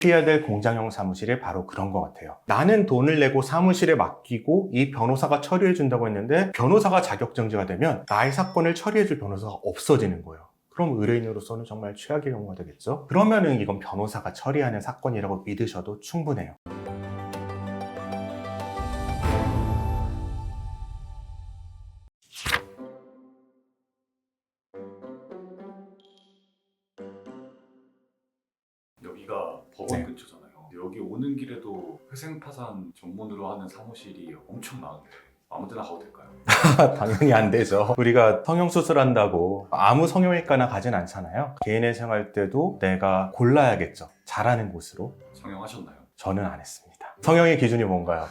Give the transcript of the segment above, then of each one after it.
피해야 될 공장형 사무실이 바로 그런 것 같아요. 나는 돈을 내고 사무실에 맡기고 이 변호사가 처리해준다고 했는데 변호사가 자격정지가 되면 나의 사건을 처리해줄 변호사가 없어지는 거예요. 그럼 의뢰인으로서는 정말 최악의 경우가 되겠죠? 그러면은 이건 변호사가 처리하는 사건이라고 믿으셔도 충분해요. 여기가 법원 네. 근처잖아요. 여기 오는 길에도 회생파산 전문으로 하는 사무실이 엄청 많은데 아무 데나 가도 될까요? 당연히 안 되죠. 우리가 성형수술한다고 아무 성형외과나 가진 않잖아요. 개인의 생활 때도 내가 골라야겠죠. 잘하는 곳으로. 성형하셨나요? 저는 안 했습니다. 성형의 기준이 뭔가요?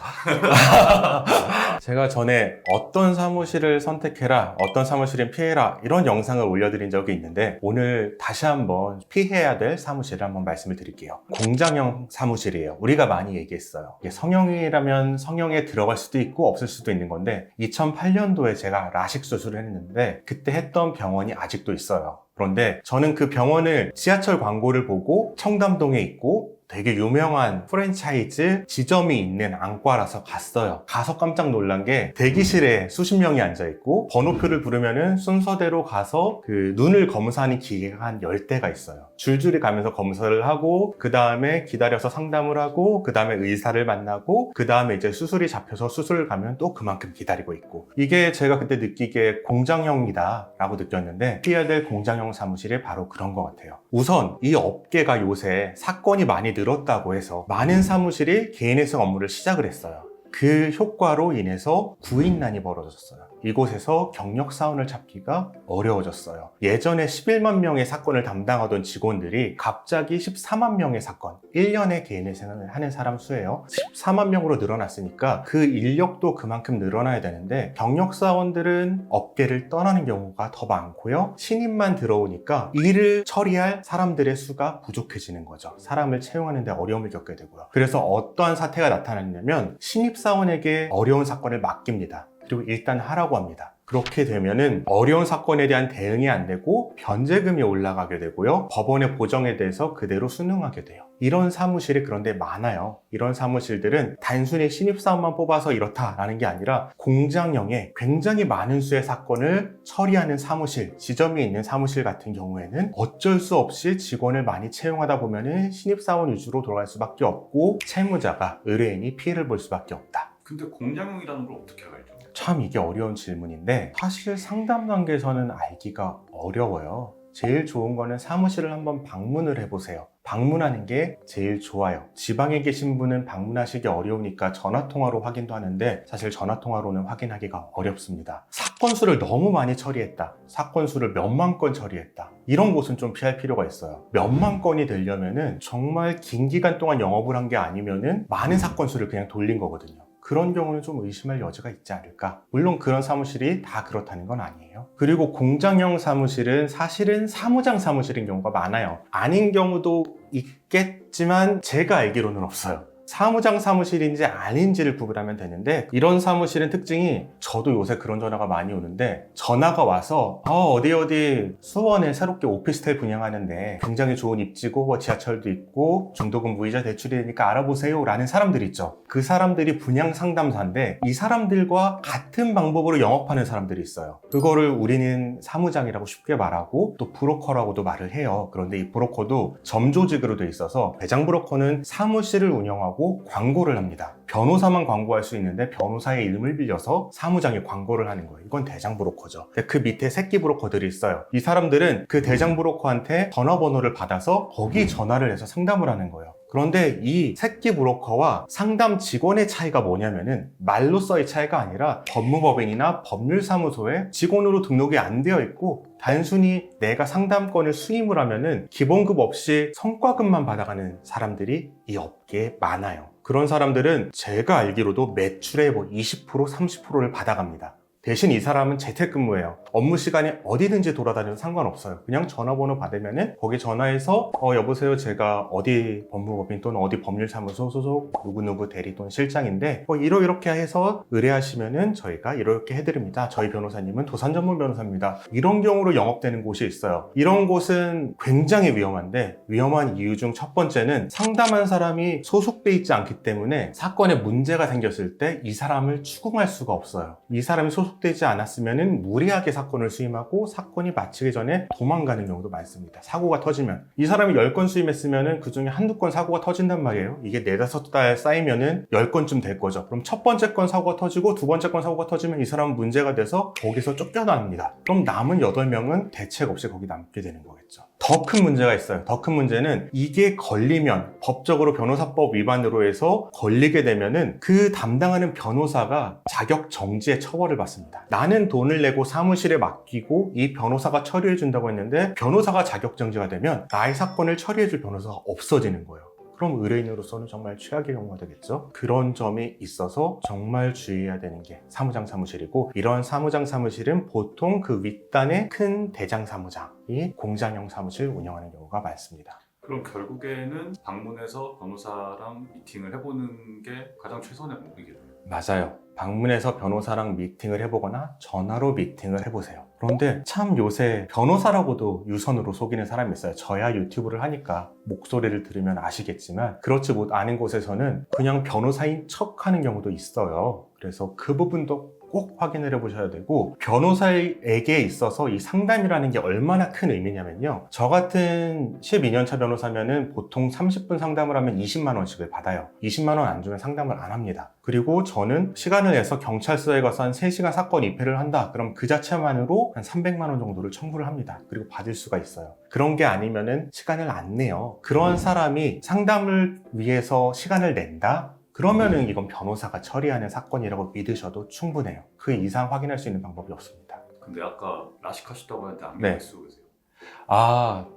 제가 전에 어떤 사무실을 선택해라, 어떤 사무실은 피해라 이런 영상을 올려드린 적이 있는데 오늘 다시 한번 피해야 될 사무실을 한번 말씀을 드릴게요. 공장형 사무실이에요. 우리가 많이 얘기했어요. 이게 성형이라면 성형에 들어갈 수도 있고 없을 수도 있는 건데 2008년도에 제가 라식 수술을 했는데 그때 했던 병원이 아직도 있어요. 그런데 저는 그 병원을 지하철 광고를 보고 청담동에 있고 되게 유명한 프랜차이즈 지점이 있는 안과라서 갔어요. 가서 깜짝 놀란 게 대기실에 수십 명이 앉아있고 번호표를 부르면은 순서대로 가서 그 눈을 검사하는 기계가 한 10대가 있어요. 줄줄이 가면서 검사를 하고 그 다음에 기다려서 상담을 하고 그 다음에 의사를 만나고 그 다음에 이제 수술이 잡혀서 수술을 가면 또 그만큼 기다리고 있고 이게 제가 그때 느끼기에 공장형이다 라고 느꼈는데 피해야 될 공장형 사무실이 바로 그런 것 같아요. 우선 이 업계가 요새 사건이 많이 늘었다고 해서 많은 사무실이 개인회생 업무를 시작을 했어요. 그 효과로 인해서 구인난이 벌어졌어요. 이곳에서 경력 사원을 찾기가 어려워졌어요. 예전에 11만 명의 사건을 담당하던 직원들이 갑자기 14만 명의 사건, 1년에 개인회생을 하는 사람 수예요. 14만 명으로 늘어났으니까 그 인력도 그만큼 늘어나야 되는데 경력 사원들은 업계를 떠나는 경우가 더 많고요. 신입만 들어오니까 일을 처리할 사람들의 수가 부족해지는 거죠. 사람을 채용하는 데 어려움을 겪게 되고요. 그래서 어떠한 사태가 나타났냐면 신입사원에게 어려운 사건을 맡깁니다. 그리고 일단 하라고 합니다. 그렇게 되면은 어려운 사건에 대한 대응이 안 되고 변제금이 올라가게 되고요. 법원의 보정에 대해서 그대로 순응하게 돼요. 이런 사무실이 그런데 많아요. 이런 사무실들은 단순히 신입사원만 뽑아서 이렇다라는 게 아니라 공장형의 굉장히 많은 수의 사건을 처리하는 사무실, 지점이 있는 사무실 같은 경우에는 어쩔 수 없이 직원을 많이 채용하다 보면은 신입사원 위주로 돌아갈 수밖에 없고 채무자가, 의뢰인이 피해를 볼 수밖에 없다. 근데 공장형이라는 걸 어떻게 알죠? 참 이게 어려운 질문인데 사실 상담 단계에서는 알기가 어려워요. 제일 좋은 거는 사무실을 한번 방문을 해보세요. 방문하는 게 제일 좋아요. 지방에 계신 분은 방문하시기 어려우니까 전화통화로 확인도 하는데 사실 전화통화로는 확인하기가 어렵습니다. 사건 수를 너무 많이 처리했다. 사건 수를 몇만 건 처리했다. 이런 곳은 좀 피할 필요가 있어요. 몇만 건이 되려면은 정말 긴 기간 동안 영업을 한 게 아니면은 많은 사건 수를 그냥 돌린 거거든요. 그런 경우는 좀 의심할 여지가 있지 않을까? 물론 그런 사무실이 다 그렇다는 건 아니에요. 그리고 공장형 사무실은 사실은 사무장 사무실인 경우가 많아요. 아닌 경우도 있겠지만 제가 알기로는 없어요. 사무장 사무실인지 아닌지를 구분하면 되는데 이런 사무실은 특징이 저도 요새 그런 전화가 많이 오는데 전화가 와서 어디 수원에 새롭게 오피스텔 분양하는데 굉장히 좋은 입지고 지하철도 있고 중도금 무이자 대출이 되니까 알아보세요 라는 사람들 있죠. 그 사람들이 분양 상담사인데 이 사람들과 같은 방법으로 영업하는 사람들이 있어요. 그거를 우리는 사무장이라고 쉽게 말하고 또 브로커라고도 말을 해요. 그런데 이 브로커도 점조직으로 돼 있어서 배당 브로커는 사무실을 운영하고 광고를 합니다. 변호사만 광고할 수 있는데 변호사의 이름을 빌려서 사무장이 광고를 하는 거예요. 이건 대장 브로커죠. 그 밑에 새끼 브로커들이 있어요. 이 사람들은 그 대장 브로커한테 전화번호를 받아서 거기 전화를 해서 상담을 하는 거예요. 그런데 이 새끼 브로커와 상담 직원의 차이가 뭐냐면은 말로써의 차이가 아니라 법무법인이나 법률사무소에 직원으로 등록이 안 되어 있고 단순히 내가 상담권을 수임을 하면은 기본급 없이 성과급만 받아가는 사람들이 이 업계에 많아요. 그런 사람들은 제가 알기로도 매출의 20%, 30%를 받아갑니다. 대신 이 사람은 재택근무예요. 업무 시간이 어디든지 돌아다녀도 상관없어요. 그냥 전화번호 받으면은 거기 전화해서 여보세요, 제가 어디 법무법인 또는 어디 법률사무소 소속 누구누구 대리 또는 실장인데 이렇게 해서 의뢰하시면은 저희가 이렇게 해드립니다. 저희 변호사님은 도산 전문 변호사입니다. 이런 경우로 영업되는 곳이 있어요. 이런 곳은 굉장히 위험한데, 위험한 이유 중 첫 번째는 상담한 사람이 소속돼 있지 않기 때문에 사건에 문제가 생겼을 때 이 사람을 추궁할 수가 없어요. 이 사람이 소속되지 않았으면은 무리하게 사건을 수임하고 사건이 마치기 전에 도망가는 경우도 많습니다. 사고가 터지면 이 사람이 10건 수임했으면은 그 중에 한두 건 사고가 터진단 말이에요. 이게 4-5달 쌓이면은 10건쯤 될 거죠. 그럼 첫 번째 건 사고가 터지고 두 번째 건 사고가 터지면 이 사람은 문제가 돼서 거기서 쫓겨납니다. 그럼 남은 8명은 대책 없이 거기 남게 되는 거겠죠. 더 큰 문제가 있어요. 더 큰 문제는 이게 걸리면 법적으로 변호사법 위반으로 해서 걸리게 되면은 그 담당하는 변호사가 자격 정지의 처벌을 받습니다. 나는 돈을 내고 사무실에 맡기고 이 변호사가 처리해 준다고 했는데 변호사가 자격 정지가 되면 나의 사건을 처리해 줄 변호사가 없어지는 거예요. 그럼 의뢰인으로서는 정말 최악의 경우가 되겠죠. 그런 점이 있어서 정말 주의해야 되는 게 사무장 사무실이고, 이런 사무장 사무실은 보통 그 윗단의 큰 대장 사무장이 공장형 사무실 운영하는 경우가 많습니다. 그럼 결국에는 방문해서 변호사랑 미팅을 해보는 게 가장 최선의 방법이겠네요. 맞아요. 방문해서 변호사랑 미팅을 해보거나 전화로 미팅을 해보세요. 그런데 참 요새 변호사라고도 유선으로 속이는 사람이 있어요. 저야 유튜브를 하니까 목소리를 들으면 아시겠지만, 그렇지 않은 곳에서는 그냥 변호사인 척 하는 경우도 있어요. 그래서 그 부분도 꼭 확인을 해보셔야 되고, 변호사에게 있어서 이 상담이라는 게 얼마나 큰 의미냐면요, 저 같은 12년차 변호사면은 보통 30분 상담을 하면 20만 원씩을 받아요. 20만 원 안 주면 상담을 안 합니다. 그리고 저는 시간을 내서 경찰서에 가서 한 3시간 사건 입회를 한다, 그럼 그 자체만으로 한 300만 원 정도를 청구를 합니다. 그리고 받을 수가 있어요. 그런 게 아니면은 시간을 안 내요. 그런 사람이 상담을 위해서 시간을 낸다? 그러면은 이건 변호사가 처리하는 사건이라고 믿으셔도 충분해요. 그 이상 확인할 수 있는 방법이 없습니다. 근데 아까 라식하셨다고 했는데 안경 네. 왜 쓰고 계세요?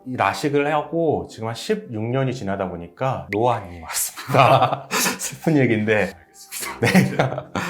이 라식을 하고 지금 한 16년이 지나다 보니까 노안인 것 같습니다. 슬픈 얘기인데. 알겠습니다. 네.